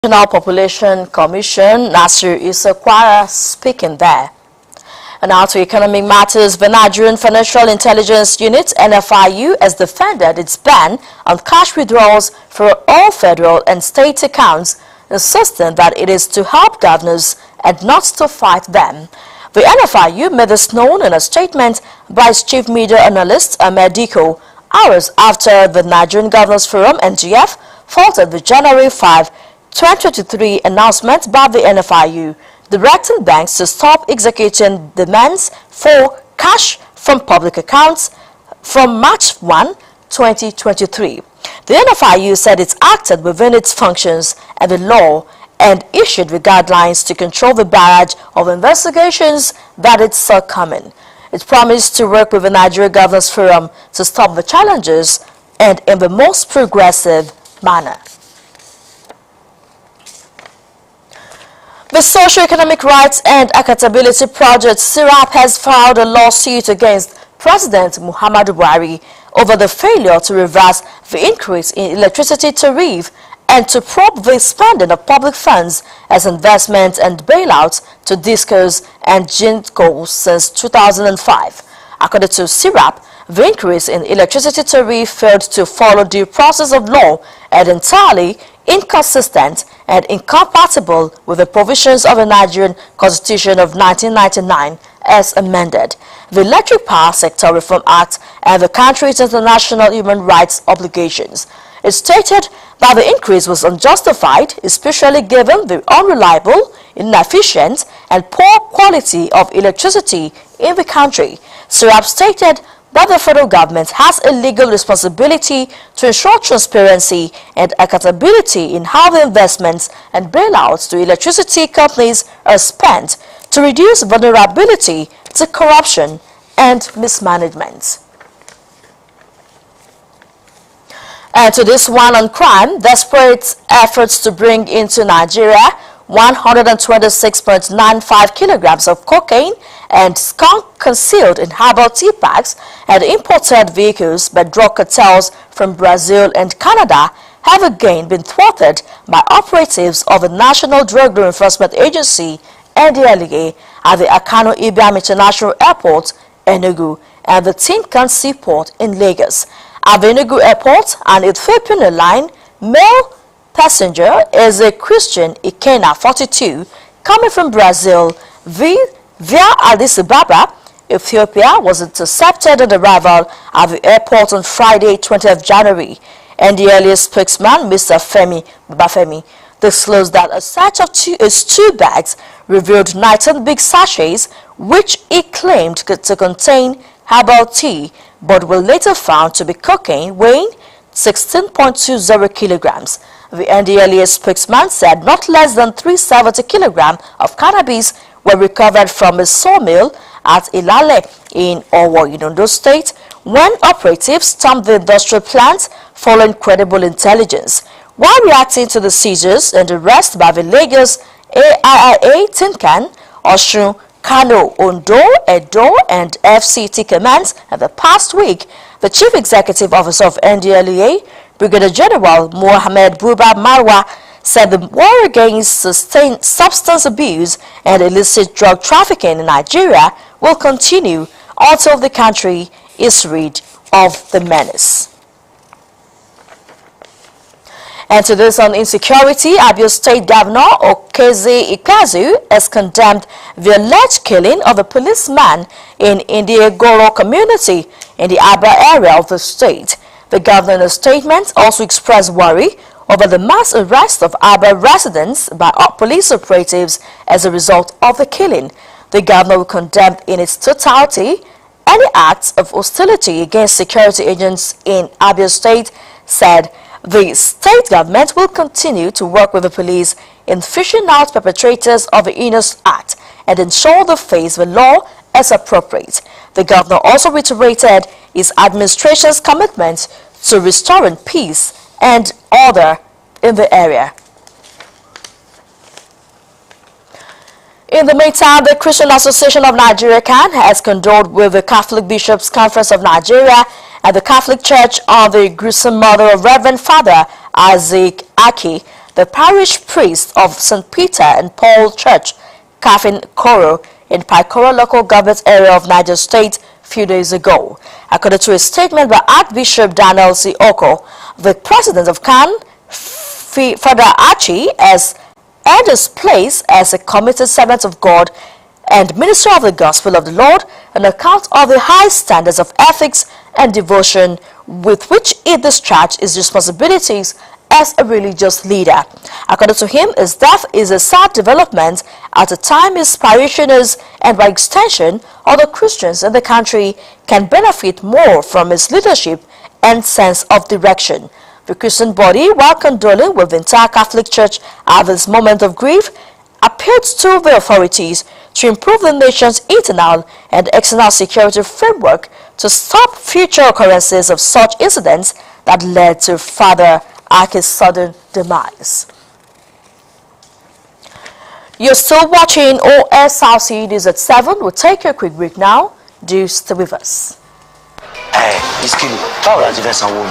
National Population Commission, Nasir Isakwara, speaking there. And now to economic matters, the Nigerian Financial Intelligence Unit, NFIU, has defended its ban on cash withdrawals for all federal and state accounts, insisting that it is to help governors and not to fight them. The NFIU made this known in a statement by its chief media analyst, Ahmed Diko, hours after the Nigerian Governors Forum, NGF, faulted the January 5, 2023 announcement by the NFIU, directing banks to stop executing demands for cash from public accounts from March 1, 2023. The NFIU said it acted within its functions and the law and issued the guidelines to control the barrage of investigations that it saw coming. It promised to work with the Nigeria Governors Forum to stop the challenges and in the most progressive manner. The Socio-Economic Rights and Accountability Project, SIRAP, has filed a lawsuit against President Muhammadu Buhari over the failure to reverse the increase in electricity tariff and to probe the spending of public funds as investment and bailouts to discos and GINCOs since 2005. According to SIRAP, the increase in electricity tariff failed to follow due process of law and entirely inconsistent and incompatible with the provisions of the Nigerian Constitution of 1999 as amended, the Electric Power Sector Reform Act, and the country's international human rights obligations. It stated that the increase was unjustified, especially given the unreliable, inefficient, and poor quality of electricity in the country. SIRAP stated that the federal government has a legal responsibility to ensure transparency and accountability in how the investments and bailouts to electricity companies are spent to reduce vulnerability to corruption and mismanagement. And to this one on crime, desperate efforts to bring into Nigeria 126.95 kilograms of cocaine and skunk concealed in herbal tea packs and imported vehicles by drug cartels from Brazil and Canada have again been thwarted by operatives of the National Drug Law Enforcement Agency, NDLEA, at the Akano Ibiam International Airport, Enugu, and the Tinkan Seaport in Lagos. At the Enugu Airport, an Ethiopian Airline male passenger is a Christian Ikena, 42, coming from Brazil via Addis Ababa, Ethiopia, was intercepted on arrival at the airport on Friday, 20th January. NDLEA spokesman, Mr. Femi Babafemi, disclosed that a search of two bags revealed 19 big sachets, which he claimed to contain herbal tea, but were later found to be cocaine weighing 16.20 kilograms. The NDLEA spokesman said not less than 370 kilograms of cannabis were recovered from a sawmill at Ilale in Owo, Ondo State, when operatives stormed the industrial plant following credible intelligence. While reacting to the seizures and arrest by the Lagos AIIA, Tinkan, Osun, Kano, Ondo, Edo, and FCT commands in the past week, the Chief Executive Officer of NDLEA, Brigadier General Mohammed Buba Marwa, said the war against sustained substance abuse and illicit drug trafficking in Nigeria will continue until the country is rid of the menace. And to this on insecurity, Abia State Governor Okeze Ikazu has condemned the alleged killing of a policeman in Indiagoro community in the Aba area of the state. The governor in a statement also expressed worry over the mass arrest of Aba residents by police operatives as a result of the killing. The governor condemned in its totality any acts of hostility against security agents in Abia State, said the state government will continue to work with the police in fishing out perpetrators of the heinous act and ensure they face the law as appropriate. The governor also reiterated his administration's commitment to restoring peace and order in the area. In the meantime, the Christian Association of Nigeria (CAN) has condoled with the Catholic Bishops' Conference of Nigeria and the Catholic Church on the gruesome murder of Reverend Father Isaac Aki, the parish priest of St. Peter and Paul Church, Kafin Koro, in Paikoro local government area of Niger State a few days ago. According to a statement by Archbishop Daniel C. Oko, the president of CAN, Father Archie, has earned his place as a committed servant of God and minister of the gospel of the Lord on account of the high standards of ethics and devotion with which he discharged his responsibilities as a religious leader. According to him, his death is a sad development at a time his parishioners and by extension other Christians in the country can benefit more from his leadership and sense of direction. The Christian body, while condoling with the entire Catholic Church at this moment of grief, appealed to the authorities to improve the nation's internal and external security framework to stop future occurrences of such incidents that led to Father Archie's sudden demise. You're still watching Osrc News at 7. We'll take a quick break now. Do stay with us. Hey, Miss Kini, how are you guys on one?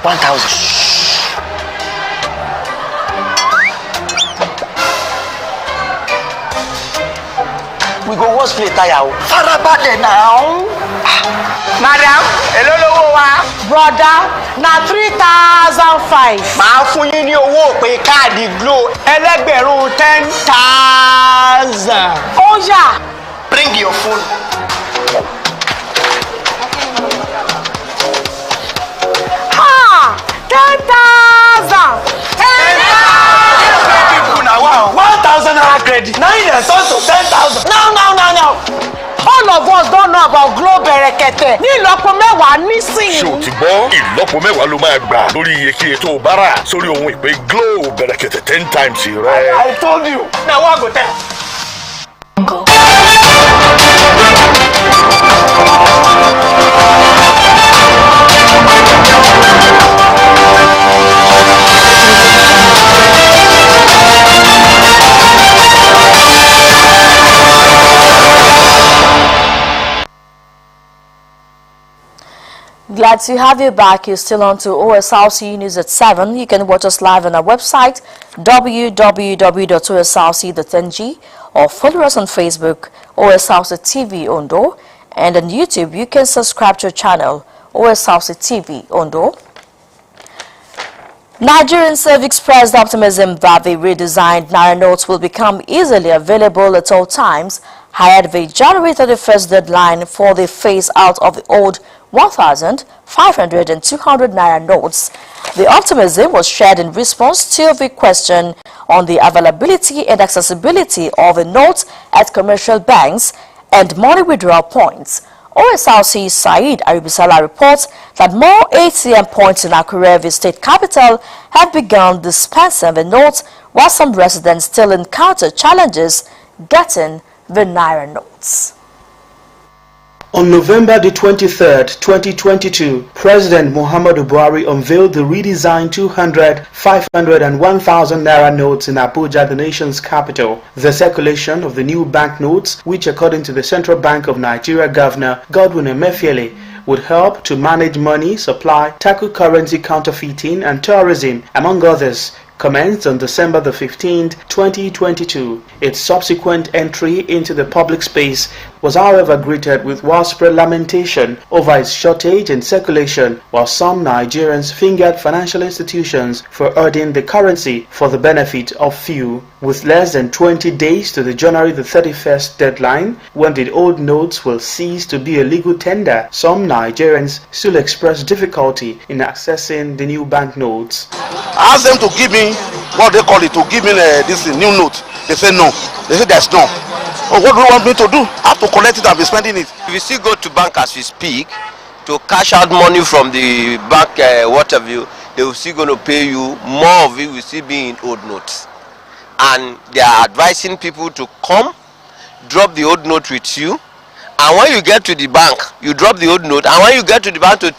1,000. We go wash plate tire. Farabale now. Madam, hello lowo wa. Brother, na 3,005. Màá fún yín ní owó pé káàdì Glo ẹlẹ́gbẹ̀rún 10,000. Oh yeah. Bring your phone. Ha! 10,000. 1,000 naira credit. Now you are to 10,000. No. All of us don't know about Glo Berekete. Ní ìlọ́po mẹ́wàá nísìnyí. Ṣé o ti gbọ́? Ìlọ́po mẹ́wàá ló máa gbà lórí iyekíye tó o bá rà sórí ohun ìpè Glo Berekete 10 times rẹ. I told you. Na wa go tell. Glad to have you back. You're still on to Osrc News at 7. You can watch us live on our website www.osrc.ng or follow us on Facebook Osrc TV Ondo, and on YouTube you can subscribe to our channel Osrc TV Ondo. Nigerians have expressed optimism that the redesigned Naira notes will become easily available at all times ahead of the January 31st deadline for the phase-out of the old 1,000, 500 and 200 Naira notes. The optimism was shared in response to the question on the availability and accessibility of the notes at commercial banks and money withdrawal points. Osrc Said Aribisala reports that more ATM points in Akure, the state capital, have begun dispensing the notes, while some residents still encounter challenges getting the Naira notes. On November the 23rd, 2022, President Muhammadu Buhari unveiled the redesigned 200, 500 and 1,000 Naira notes in Abuja, the nation's capital. The circulation of the new banknotes, which according to the Central Bank of Nigeria Governor Godwin Emefiele, would help to manage money supply, tackle currency counterfeiting and tourism, among others, commenced on December the 15th, 2022. Its subsequent entry into the public space was however greeted with widespread lamentation over its shortage in circulation, while some Nigerians fingered financial institutions for hoarding the currency for the benefit of few. With less than 20 days to the January the 31st deadline, when the old notes will cease to be a legal tender, some Nigerians still express difficulty in accessing the new banknotes. I asked them to give me what they call it, to give me this new note. They say no. They say there's no. Oh, what do you want me to do? I have to collect it and be spending it. We still go to bank as we speak to cash out money from the bank, whatever. They will still going to pay you. More of it will still be in old notes. And they are advising people to come, drop the old note with you. And when you get to the bank, you drop the old note. And when you get to the bank to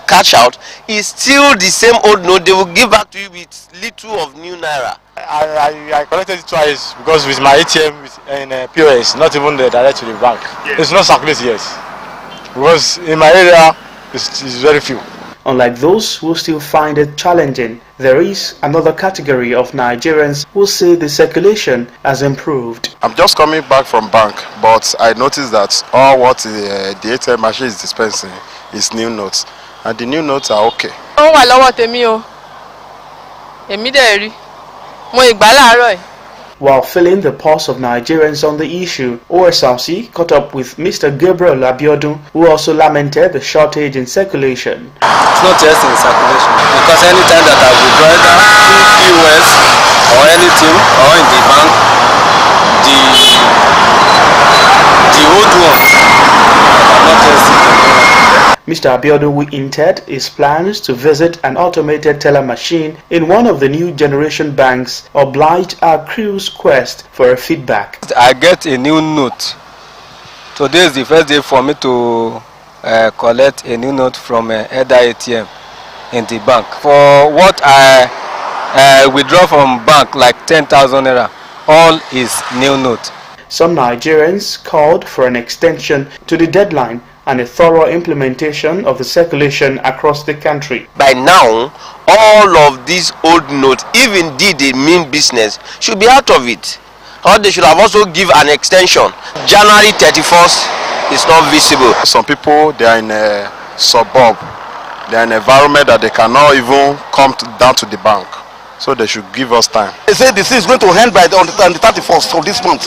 cash out, it's still the same old note. They will give back to you with little of new Naira. I collected it twice because with my ATM and POS, not even direct to the bank. Yes. It's not circulated yet. Because in my area, is very few. Unlike those who still find it challenging, there is another category of Nigerians who say the circulation has improved. I'm just coming back from bank, but I noticed that all what the ATM machine is dispensing is new notes, and the new notes are okay. While feeling the pulse of Nigerians on the issue, Osrc caught up with Mr. Gabriel Abiodun, who also lamented the shortage in circulation. It's not just in circulation, because anytime that I withdraw either through POS or anything, or in the bank, the old ones are not testing. Mr. Abiodun will hinted his plans to visit an automated teller machine in one of the new generation banks obliged our crew's quest for a feedback. I get a new note. Today is the first day for me to collect a new note from either ATM in the bank. For what I withdraw from bank, like 10,000 naira, all is new note. Some Nigerians called for an extension to the deadline and a thorough implementation of the circulation across the country. By now, all of these old notes, if indeed they mean business, should be out of it. Or they should have also give an extension. January 31st is not visible. Some people, they are in a suburb. They are in an environment that they cannot even come down to the bank. So they should give us time. They say this is going to end by on the 31st of this month,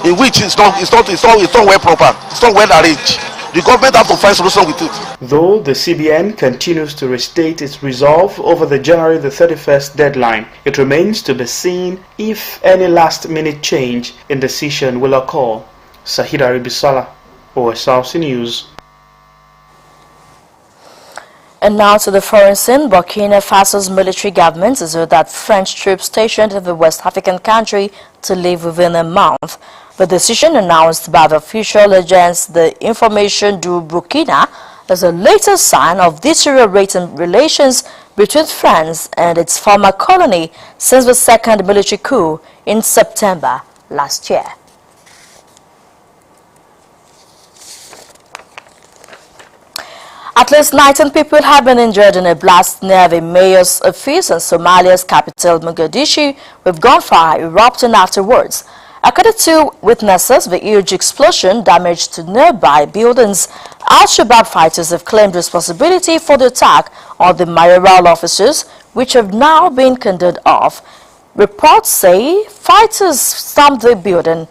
in which it's not well proper, it's not well arranged. The government has to find solution with it. Though the CBN continues to restate its resolve over the January the 31st deadline, it remains to be seen if any last-minute change in decision will occur. Sahid Aribisala, Osrc News. And now to the foreign scene. Burkina Faso's military government has ordered that French troops stationed in the West African country to leave within a month. The decision, announced by the official agence, the Information du Burkina, is a latest sign of deteriorating relations between France and its former colony since the second military coup in September last year. At least 19 people have been injured in a blast near the mayor's office in Somalia's capital, Mogadishu, with gunfire erupting afterwards. According to witnesses, the huge explosion damaged to nearby buildings. Al-Shabaab fighters have claimed responsibility for the attack on the mayoral offices, which have now been cordoned off. Reports say fighters stormed the building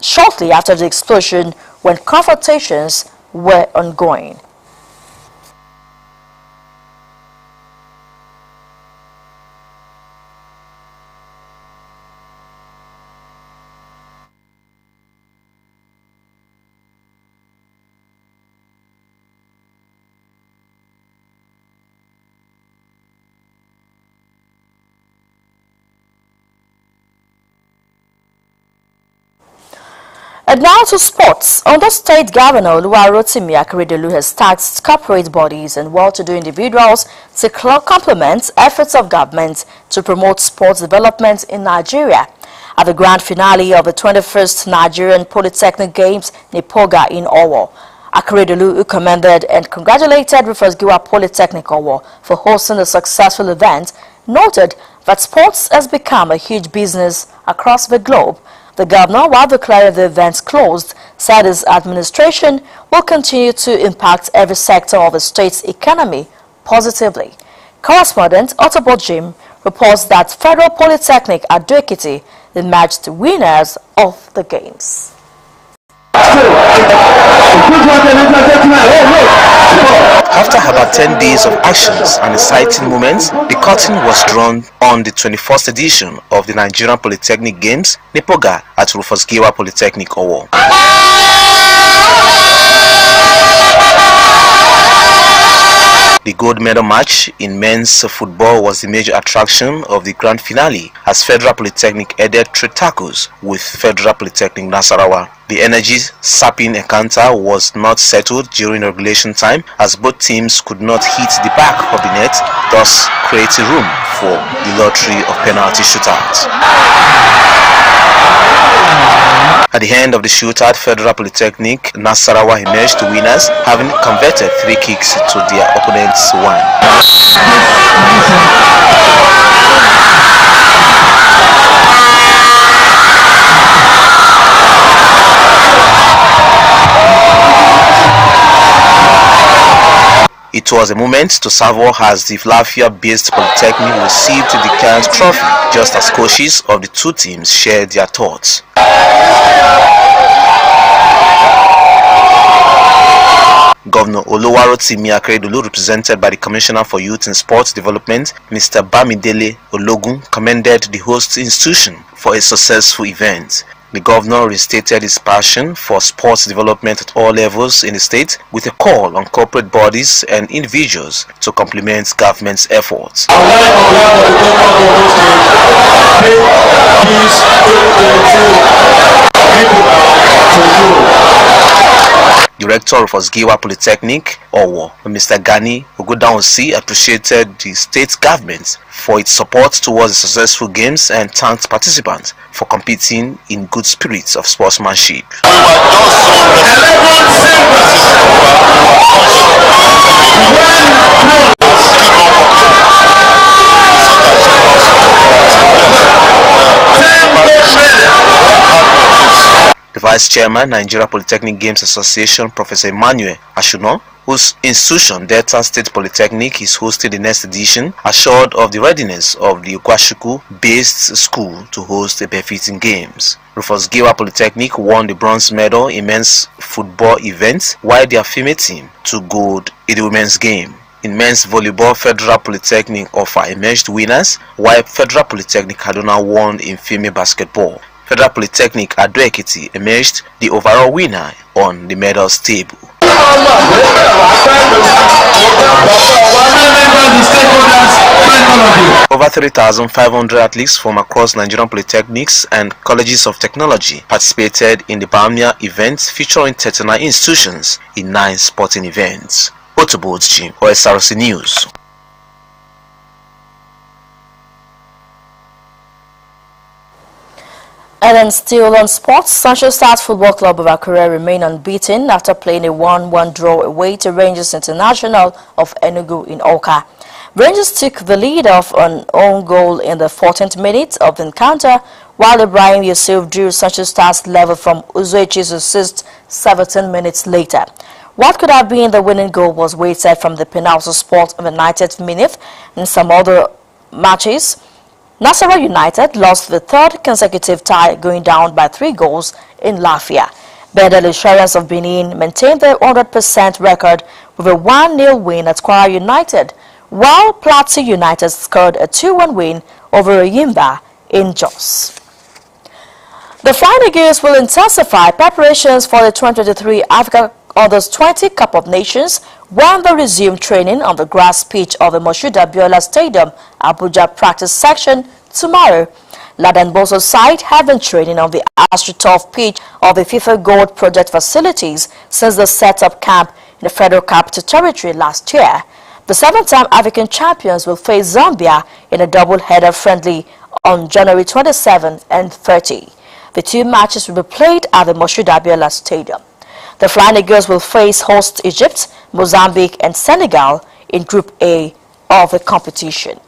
shortly after the explosion when confrontations were ongoing. And now to sports. Under State Governor Oluwarotimi Akeredolu has tasked corporate bodies and well-to-do individuals to complement efforts of government to promote sports development in Nigeria. At the grand finale of the 21st Nigerian Polytechnic Games, Nipoga in Owo, Akeredolu, who commended and congratulated Rufus Giwa Polytechnic Owo for hosting a successful event, noted that sports has become a huge business across the globe. The governor, while declaring the events closed, said his administration will continue to impact every sector of the state's economy positively. Correspondent Ottobo Jim reports that Federal Polytechnic at Ekiti emerged winners of the games. After about 10 days of actions and exciting moments, the curtain was drawn on the 21st edition of the Nigerian Polytechnic Games, Nipoga at Rufus Giwa Polytechnic Owo. The gold medal match in men's football was the major attraction of the grand finale as Federal Polytechnic headed 3 tackles with Federal Polytechnic Nasarawa. The energy-sapping encounter was not settled during regulation time as both teams could not hit the back of the net, thus creating room for the lottery of penalty shootouts. At the end of the shootout, Federal Polytechnic Nasarawa emerged winners, having converted 3 kicks to their opponents' 1. It was a moment to savor as the Lafia-based Polytechnic received the Giant Trophy, just as coaches of the two teams shared their thoughts. Governor Oluwarotimi Akeredolu, represented by the Commissioner for Youth and Sports Development, Mr. Bamidele Ologun, commended the host institution for a successful event. The governor restated his passion for sports development at all levels in the state, with a call on corporate bodies and individuals to complement government's efforts. The rector of Osrc Polytechnic, Owo, Mr. Gani Ogudanwosi, appreciated the state government for its support towards the successful games and thanked participants for competing in good spirits of sportsmanship. The Vice Chairman, Nigeria Polytechnic Games Association, Professor Emmanuel Ashuno, whose institution, Delta State Polytechnic, is hosting the next edition, assured of the readiness of the Okwashuku-based school to host the befitting games. Rufus Giwa Polytechnic won the bronze medal in men's football event, while their female team took gold in the women's game. In men's volleyball, Federal Polytechnic Offa emerged winners, while Federal Polytechnic Kaduna won in female basketball. Federal Polytechnic Ado Ekiti emerged the overall winner on the medals table. Over 3,500 athletes from across Nigerian polytechnics and colleges of technology participated in the Bamia event, featuring 39 institutions in 9 sporting events. Otobodji, Osrc News. And then still on sports, Sunshine Stars Football Club of Akure remain unbeaten after playing a 1-1 draw away to Rangers International of Enugu in Awka. Rangers took the lead off an own goal in the 14th minute of the encounter, while Ibrahim Yusuf drew Sunshine Stars level from Uzoechi's assist 17 minutes later. What could have been the winning goal was waited from the penalty spot in the 90th minute. In some other matches, Nasarawa United lost the 3rd consecutive tie, going down by 3 goals in Lafia. Bedel Insurance of Benin maintained their 100% record with a 1-0 win at Kwara United, while Plateau United scored a 2-1 win over Oyimba in Jos. The Flying Eagles will intensify preparations for the 2023 Africa Under-20 Cup of Nations when they resume training on the grass pitch of the Moshood Abiola Stadium, Abuja practice section tomorrow. Laden Boso's side have been training on the AstroTurf pitch of the FIFA Gold Project facilities since the set-up camp in the Federal Capital Territory last year. The 7-time African champions will face Zambia in a double-header friendly on January 27 and 30. The 2 matches will be played at the Moshood Abiola Stadium. The Flying Eagles will face host Egypt, Mozambique and Senegal in Group A of the competition.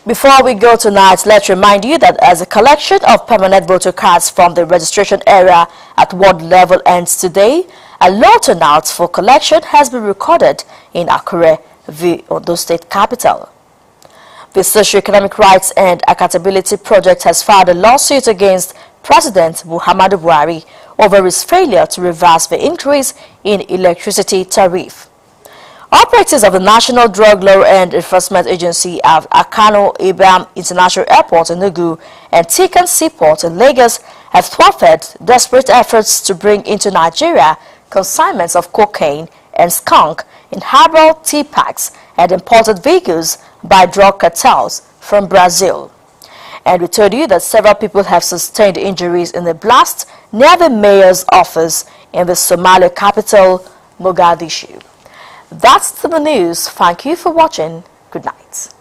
Before we go tonight, let's remind you that as a collection of permanent voter cards from the registration area at ward level ends today, a low turnout for collection has been recorded in Akure, the Ondo State capital. The Socio-Economic Rights and Accountability Project has filed a lawsuit against President Muhammadu Buhari over his failure to reverse the increase in electricity tariff. Operatives of the National Drug Law and Enforcement Agency at Akano Ibam International Airport in Enugu and Tikan Seaport in Lagos have thwarted desperate efforts to bring into Nigeria consignments of cocaine and skunk in herbal tea packs and imported vehicles by drug cartels from Brazil. And we told you that several people have sustained injuries in a blast near the mayor's office in the Somalia capital, Mogadishu. That's the news. Thank you for watching. Good night.